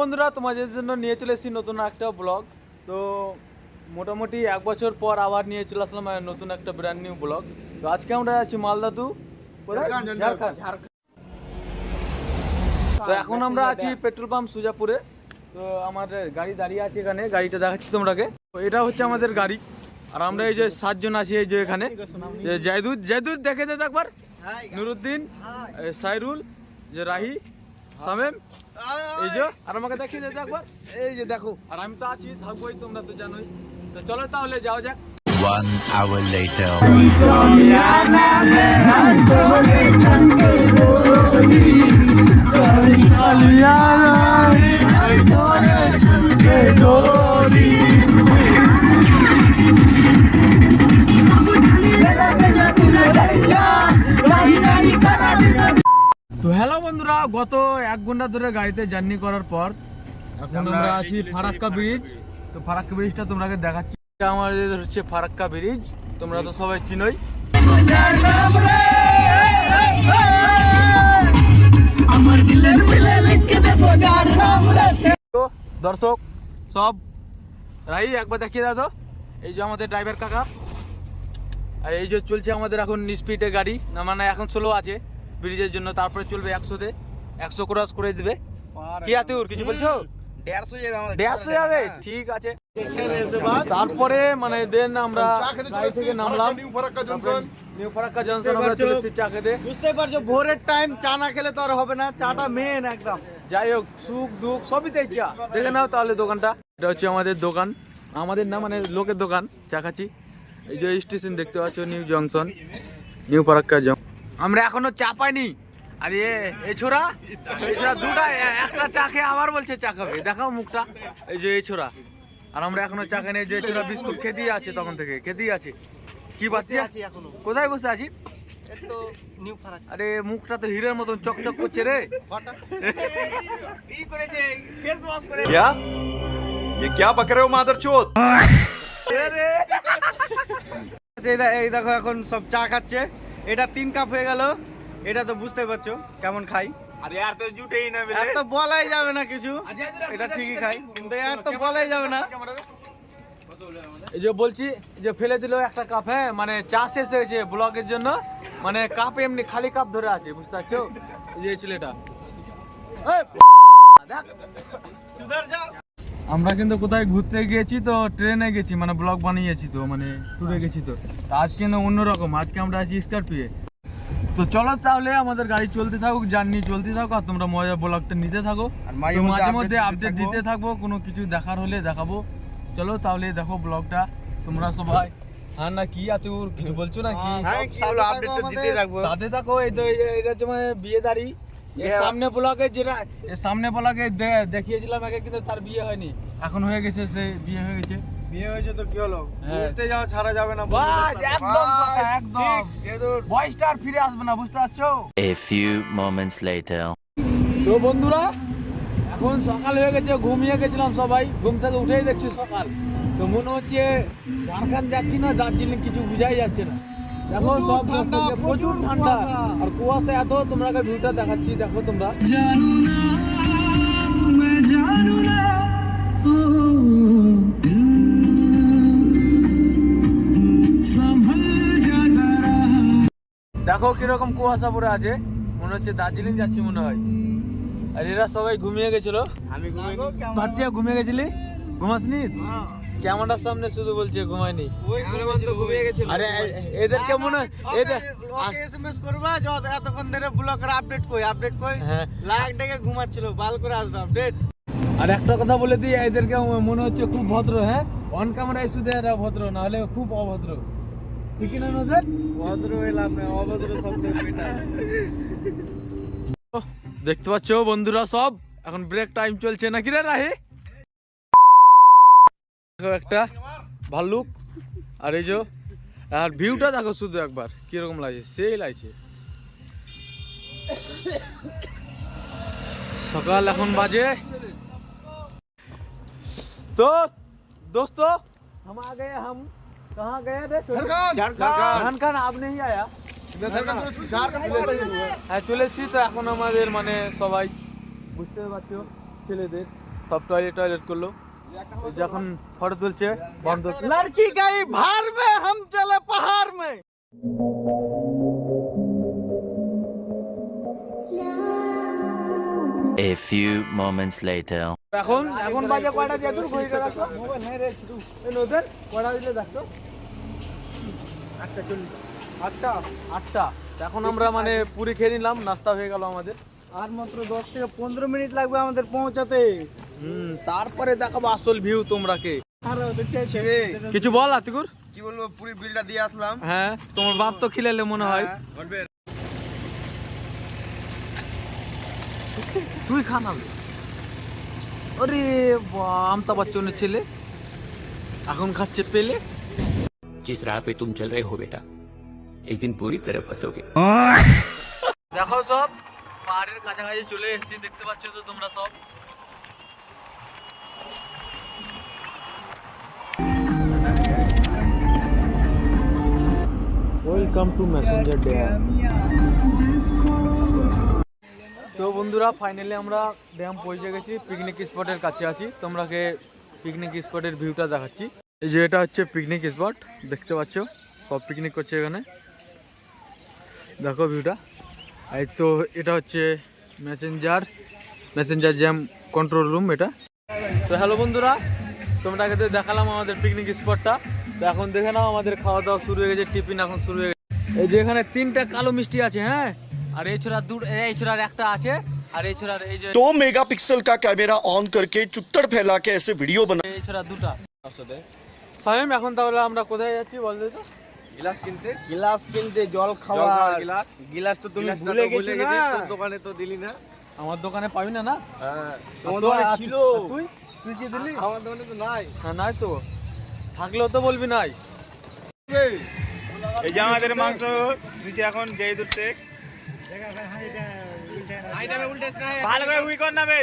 বন্ধুরা, তোমাদের জন্য নিয়ে চলে এসেছি নতুন একটা ব্লগ। তো মোটামুটি 1 বছর পর আবার নিয়ে চলে আসলাম নতুন একটা ব্র্যান্ড নিউ ব্লগ। তো আজকে আমরা আছি মালদা টু ঝাড়খণ্ড। তো এখন আমরা আছি পেট্রোল পাম্প সুজাপুরে। তো আমাদের গাড়ি দাঁড়িয়ে আছে এখানে, গাড়িটা দেখাচ্ছি তোমাকে। এটা হচ্ছে আমাদের গাড়ি, আর আমরা এই যে 7 জন আছি এই যে এখানে। জায়দুদ দেখে দে একবার, নুরুদ্দিন, সাইরুল, যে রাহি, সামেম, এই যে, আর আমাকে দেখিয়ে দে একবার, এই যে দেখো। আর আমি তো আছি, থাকবোই, তোমরা তো জানোই। তো চলো তাহলে যাওয়া যাক। 1 hour later. তো হ্যালো বন্ধুরা, গত 1 ঘন্টা ধরে গাড়িতে জার্নি করার পর এখন আমরা আছি ফারাক্কা ব্রিজ। তো ফারাক্কা ব্রিজটা তোমাকে দেখাচ্ছি। আমাদের হচ্ছে ফারাক্কা ব্রিজ, তোমরা তো সবাই চিনোই। তো দর্শক সব রাই একবার দেখিয়ে দাও তো, এই যে আমাদের ড্রাইভার কাকা। আর এই যে চলছে আমাদের এখন স্পিডে গাড়ি, না মানে এখন স্লো আছে ব্রিজের জন্য, তারপরে চলবে 100-তে, 100 ক্রস করে দিবে। কি আতুর কিছু বলছো? 150 যাবে, ঠিক আছে। তারপরে মানে দেন আমরা গাড়ি থেকে নামলাম, নিউ ফারাক্কা জনসন আমরা চলে এসেছি চা খেতে। বুঝতে পারছো, ভোরের টাইম চা না খেলে তো আর হবে না, চাটা মেন একদম। যাই হোক, সুখ দুঃখ সবই তাই চা। দেখে নাও তাহলে দোকানটা, এটা হচ্ছে আমাদের দোকান, আমাদের না মানে লোকের দোকান, চা খাচ্ছি। এই যে স্টেশন দেখতে পাচ্ছ, new junction, new Farakka junction. আমরা এখনো চা পাইনি। আর এ ছোড়া দুটা একটা চা খেয়ে আবার বলছে চা খাবে, দেখাও মুখটা। এই যে এই ছোড়া, আর আমরা এখনো চা খাইনি। যে ছোড়া বিস্কুট খেতেই আছে, তখন থেকে খেতেই আছে। কি বাসি আছি এখনো, কোথায় বসে আছি? তো নিউ ফারাক্কা। আরে মুখটা তো হিরের মতন চকচক করছে রে। কি করেছে, ফেস ওয়াশ করে। क्या? ये क्या बक रहे हो मादरचोद? এই দেখো এখন সব চা খাচ্ছে। এটা 3 কাপ হয়ে গেল। এটা তো বুঝতে পারছো কেমন খাই। আরে यार তো জুটেই না আর তো বলাই যাবে না কিছু, এটা ঠিকই খাই, কিন্তু আর তো বলাই যাবে না। এই যে বলছি যে ফেলে দিল একটা কাপ, হ্যাঁ মানে চা শেষ হয়েছে ব্লগের জন্য, মানে কাপ এমনি খালি কাপ ধরে আছে, বুঝতে পারছো? এই যে ছেলেটা, সুধার যাও। আমরা কিন্তু কোথায় ঘুরতে গিয়েছি, তো ট্রেনে গেছি, মানে ব্লগ বানিয়েছি, তো মানে ট্যুরে গেছি। তো আজ কিন্তু অন্যরকম, আজকে আমরা আছি স্করপিও। তো চলো তাহলে আমাদের গাড়ি চলতে থাকুক, জার্নি চলতে থাকুক, আর তোমরা মজার ব্লগটা নিতে থাকো। তো মাঝে মধ্যে আপডেট দিতে থাকবো, কোনো কিছু দেখার হলে দেখাবো। চলো তাহলে দেখো ব্লগটা তোমরা সবাই। হ্যাঁ না কি আতুর কিছু বলছো না কি? আপডেট তো দিতেই রাখবো। সাথে থাকো। এই তো এটা হচ্ছে মানে বিয়ে দাঁড়ি। সামনে ব্লগে যেটা সামনে ব্লগে দেখিয়েছিলাম আগে, কিন্তু তার বিয়ে হয়নি, এখন হয়ে গেছে, সে বিয়ে হয়ে গেছে। বিয়ে হয়েছে তো কি হলো, হ্যাঁ। ঘুরতে যাওয়া ছাড়া যাবে না। বাস একদম কথা, একদম বয়সটা আর ফিরে আসবে না, বুঝতে পারছো? A few moments later. তো বন্ধুরা, এখন সকাল হয়ে গেছে, ঘুমিয়ে গেছিলাম সবাই, ঘুম থেকে উঠেই দেখছি সকাল। তো মনে হচ্ছে ঝাড়খণ্ড যাচ্ছি না দার্জিলিং, কিছু বুঝাই যাচ্ছে না। দেখো সব ঠান্ডা, প্রচুর ঠান্ডা, কুয়াশা। আর কুয়াশা এত। তোমরা ভিউটা দেখাচ্ছি, দেখো তোমরা। দেখো কিরকম কুয়াশা পড়ে আছে, মনে হচ্ছে দার্জিলিং যাচ্ছি মনে হয়। আর এরা সবাই ঘুমিয়ে গেছিল। আমি ভাতিয়া ঘুমিয়ে গেছিলি? ঘুমাসনি? ক্যামেরার সামনে শুধু বলছে ঘুমায়নি। ঘুমিয়ে গেছিল। আরে এদেরকে মনে হয় এদের এসএমএস করবা যত এতক্ষণ ধরে ব্লগের আপডেট কই হ্যাঁ। লাইক ডেকে ঘুমাচ্ছিল, বাল করে আসবে আপডেট। আর একটা কথা বলে দিই, এদেরকে মনে হচ্ছে খুব ভদ্র, হ্যাঁ অন ক্যামেরায় শুধু এরা ভদ্র, না হলে খুব অভদ্র, ঠিক না ওদের? ভদ্র এলাম না, অভদ্র শব্দ এটা। দেখতে পাচ্ছ বন্ধুরা, সব এখন ব্রেক টাইম চলছে নাকি রে রাহি? একটা ভাল্লুক, আর এই যে আর ভিউটা দেখো শুধু একবার, কিরকম লাগছে, সেই লাগছে। সকাল এখন বাজে। तो दोस्तों हम आ गए, हम कहाँ गए थे? ঝাড়খণ্ড। आप नहीं आया? হ্যাঁ চলে এসেছি। তো এখন আমাদের মানে সবাই বুঝতে পারছো ছেলেদের সব টয়লেট করলো। এই যে এখন ফটো তুলছে বন্ধ। लड़की गई भार में हम चले पहाड़ में। A few moments later. এখন বাজে কয়টা যেদূর ঘড়িটা রাখো মোবাইল নাই রে শুধু এই নদের কয়টা দিলে দেখো 8টা। এখন আমরা মানে পুরি খেয়ে নিলাম, নাস্তা হয়ে গেল আমাদের। আর মাত্র 10 থেকে 15 মিনিট লাগবে আমাদের পৌঁছাতে। তারপরে দেখাবো আসল ভিউ তোমরাকে। কিছু বল আতিকুর। কি বলবো, পুরি বিলটা দিয়ে আসলাম। হ্যাঁ, তোমার বাপ তো খিলালে মনে হয়। তুই খানা আরে আমতা বাচ্চনের ছেলে এখন খাচ্ছে পেলে। जिस राह पे तुम चल रहे हो बेटा, एक दिन पूरी तरह फंसोगे। দেখো সব পাহাড়ের কাছাকাছি চলে এসেছি, দেখতে পাচ্ছ তো তোমরা সব। Welcome to Messenger Dam. তো বন্ধুরা ফাইনালি আমরা ড্যাম পৌঁছে গেছি, পিকনিক স্পটের কাছে আছি। তোমরাকে পিকনিক স্পটের ভিউটা দেখাচ্ছি। এই যে এটা হচ্ছে পিকনিক স্পট, দেখতে পাচ্ছ সব পিকনিক করছে এখানে, দেখো ভিউটা। এই তো এটা হচ্ছে মেসেঞ্জার জ্যাম কন্ট্রোল রুম এটা। তো হ্যালো বন্ধুরা, তোমরাকে তো দেখালাম আমাদের পিকনিক স্পটটা। তো এখন দেখে নাও আমাদের খাওয়া দাওয়া শুরু হয়ে গেছে, টিফিন এখন শুরু হয়ে গেছে। এই যে এখানে 3টা কালো মিষ্টি আছে, হ্যাঁ, আর এই ছোড়ার একটা আছে, আর এই ছোড়ার এই যে 2 मेगापिक्सल का कैमरा ऑन करके चुत्तर फैला के ऐसे वीडियो बना। এই ছোড়া 2টা। সাহেব এখন তাহলে আমরা কোথায় যাচ্ছি বলতে তো? গ্লাস কিনতে, জল খাওয়া। গ্লাস তো তুমি ভুলে গেছো না, তোর দোকানে তো দিলি না। আমার দোকানে পাবি না। হ্যাঁ, তোমার দোকানে ছিল। তুই কি দিলি? আমার দোকানে তো নাই। হ্যাঁ, নাই তো, থাকলেও তো বলবি নাই। এই যে আমাদের মাংস দিচ্ছে এখন যেই দূর থেকে ভালো করে উই কর না বে,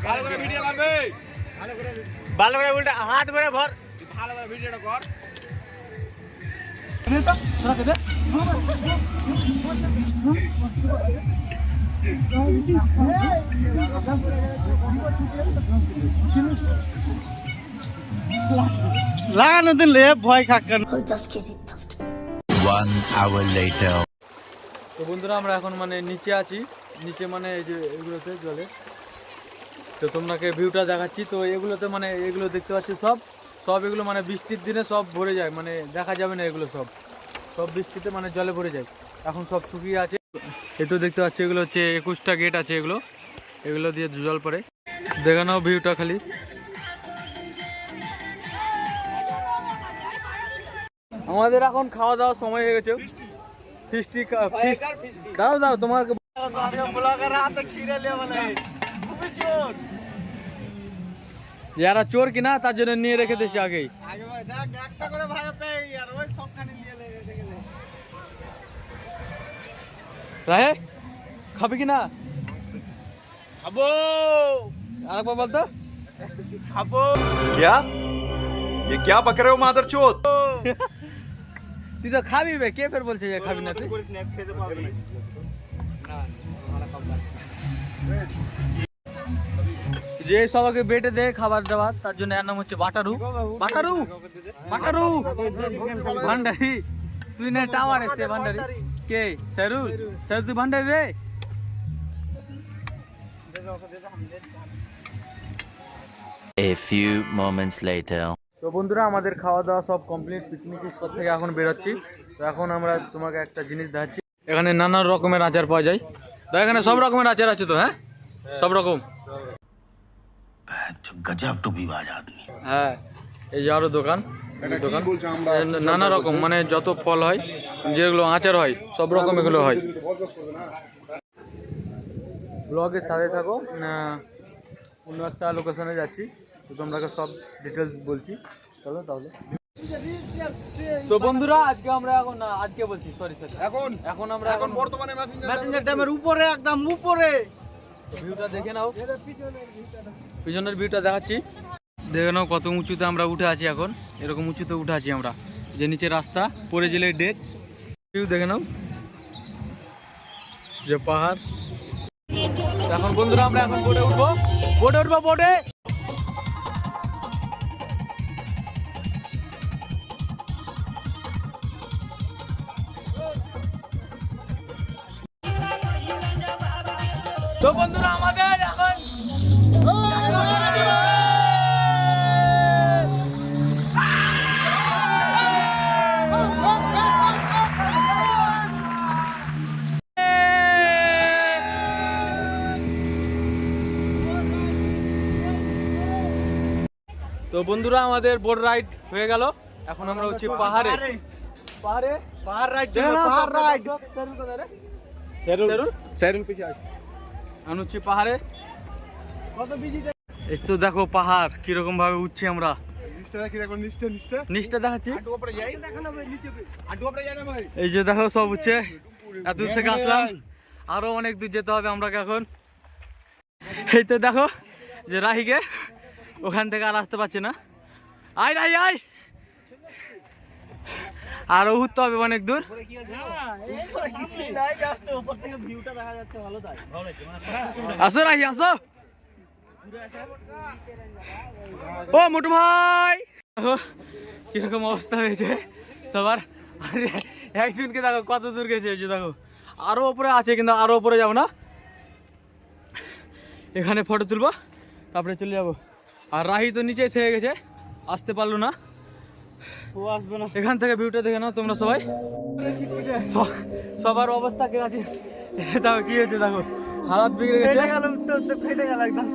ভালো করে ভিডিও করবে, ভালো করে উল্টা হাত ধরে ভর, ভালো করে ভিডিওটা কর। লাগানো দিলে ভয় খাক্কান। 1 hour later. তো বন্ধুরা আমরা এখন মানে নিচে আছি, নিচে মানে এই যে এগুলোতে জলে। তো তোমাকে ভিউটা দেখাচ্ছি। তো এগুলোতে মানে এগুলো দেখতে পাচ্ছি সব এগুলো মানে বৃষ্টির দিনে সব ভরে যায়, মানে দেখা যাবে না এগুলো সব বৃষ্টিতে মানে জলে ভরে যায়। এখন সব শুকিয়ে আছে। এই তো দেখতে পাচ্ছি এগুলো হচ্ছে 21টা গেট আছে, এগুলো দিয়ে জল পড়ে। দেখে নাও ভিউটা খালি। আমাদের এখন খাওয়া দাওয়ার সময় হয়ে গেছে। ফিস্টি দাঁড়াও তোমাকে যারা চোর কিনা তার জন্য নিয়ে রেখে দিয়েছি আগেই। রাহে খাবি কিনা? খাবো। আরেকবার বলতো খাবো। क्या? ये क्या बक रहे हो मादरचोद? তুই তো খাবি বে, কে ফের বলছে যে খাবি না তুই? খেতে পারবে না। যে সবাইকে বেটে দে খাবার দাবার, তার জন্য এর নাম হচ্ছে বাটারু ভান্ডারি। তুই না টাওয়ার এসে ভান্ডারি কে? স্যারুল তুই ভান্ডারি রে। A few moments later. তো বন্ধুরা আমাদের খাওয়া দাওয়া সব কমপ্লিট, পিকনিক স্পট থেকে এখন বেরোচ্ছি। তো এখন আমরা তোমাকে একটা জিনিস দেখাচ্ছি। এখানে নানা রকমের আচার পাওয়া যায়। তো এখানে সব রকমের আচার আছে তো? হ্যাঁ, সব রকম। गजब टूबीबाज आदमी। হ্যাঁ, এই যে আরো দোকান নানা রকম, মানে যত ফল হয়, যেগুলো আচার হয়, সব রকম এগুলো হয়। ব্লগের সাথে থাকো। অন্য একটা লোকেশনে যাচ্ছি, তো তোমাকে সব ডিটেলস বলছি। চলো তাহলে। তো বন্ধুরা আজকে আমরা এখন আমরা বর্তমানে মেসেঞ্জার ড্যামের উপরে, একদম উপরে। ভিউটা দেখে নাও, পিছনের ভিউটা দেখাচ্ছি। দেখে নাও কত উঁচুতে আমরা উঠে আছি এখন। এরকম উঁচুতে উঠে আছি আমরা, যে নিচে রাস্তা পরে জেলে ডেক। ভিউ দেখে নাও, যে পাহাড়। এখন বন্ধুরা আমরা এখন বোটে উঠবো, বোটে উঠবো, বোটে। তো বন্ধুরা আমাদের এখন তো বন্ধুরা আমাদের বোট রাইড হয়ে গেল। এখন আমরা হচ্ছে পাহাড়ে, পাহাড়ে পাহাড় রাইড দেখো না, পাহাড় সব রাইড সেরুল কোথায় রে? সেরুল পিছিয়ে আছে এখন হচ্ছে পাহাড়ে। কত বিজি এই তো দেখো পাহাড় কিরকম ভাবে উঠছি আমরা। নিচটা দেখি দেখো নিচটা নিচটা দেখাচ্ছি, উপরে যাই দেখো না ভাই নিচে আটু উপরে যাই না ভাই এই যে দেখো সব উঠছে। এত দূর থেকে আসলাম, আরো অনেক দূর যেতে হবে আমরা এখন। এই তো দেখো যে রাহিকে ওখান থেকে আর আসতে পারছে না। আয় রাহি আয়, আরো উঠতে হবে অনেক দূর। আসো রাহি আসো। ও মোটু ভাই দেখো কিরকম অবস্থা হয়েছে সবার। আরে একজনকে দেখো কত দূর গেছে, এই যে দেখো আরো উপরে আছে, কিন্তু আরো উপরে যাবো না, এখানে ফটো তুলবো তারপরে চলে যাবো। আর রাহি তো নিচেই থেকে গেছে, আসতে পারলো না, ও আসবে না। এখান থেকে ভিউটা দেখে নাও তোমরা সবাই। সবার অবস্থা কে আছে দেখো কি হয়েছে, দেখো হালাত বিগড়ে গেছে। ফেটে গেল একদম।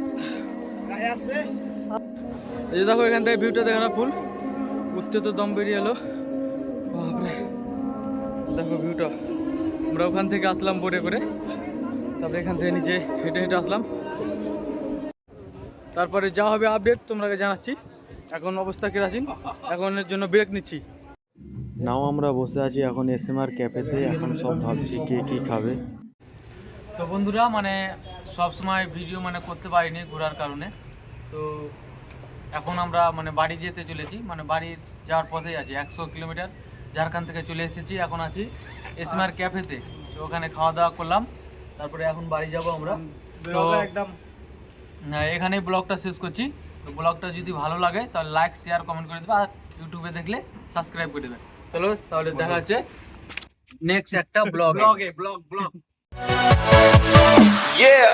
গায়ে আসছে এই যে দেখো এখান থেকে ভিউটা দেখে নাও, ফুল উঠতে তো দম বেরিয়ে এলো। বাপরে দেখো ভিউটা। আমরা ওখান থেকে আসলাম বোটে করে, তারপরে এখান থেকে নিচে হেঁটে হেঁটে আসলাম। তারপরে যা হবে আপডেট তোমরাকে জানাচ্ছি। এখন অবস্থা কেরাসিন, এখন এর জন্য ব্রেক নিচ্ছি। নাও আমরা বসে আছি এখন এসএমআর ক্যাফেতে। এখন সব ভাবছি কে কি খাবে। তো বন্ধুরা মানে সব সময় ভিডিও মানে করতে পারিনি ঘোরার কারণে। তো এখন আমরা মানে বাড়ি যেতে চলেছি, মানে বাড়ি যাওয়ার পথেই আছি। 100 কিলোমিটার ঝাড়খণ্ড থেকে চলে এসেছি, এখন আছি এসএমআর ক্যাফেতে। তো ওখানে খাওয়া দাওয়া করলাম, তারপরে এখন বাড়ি যাব আমরা। তো একদম এখানেই ব্লগটা শেষ করছি। তো ব্লগটা যদি ভালো লাগে তাহলে লাইক শেয়ার কমেন্ট করে দেবে, আর ইউটিউবে দেখলে সাবস্ক্রাইব করে দেবে। চলো তাহলে দেখা হচ্ছে নেক্সট একটা ব্লগে। Blog Yeah.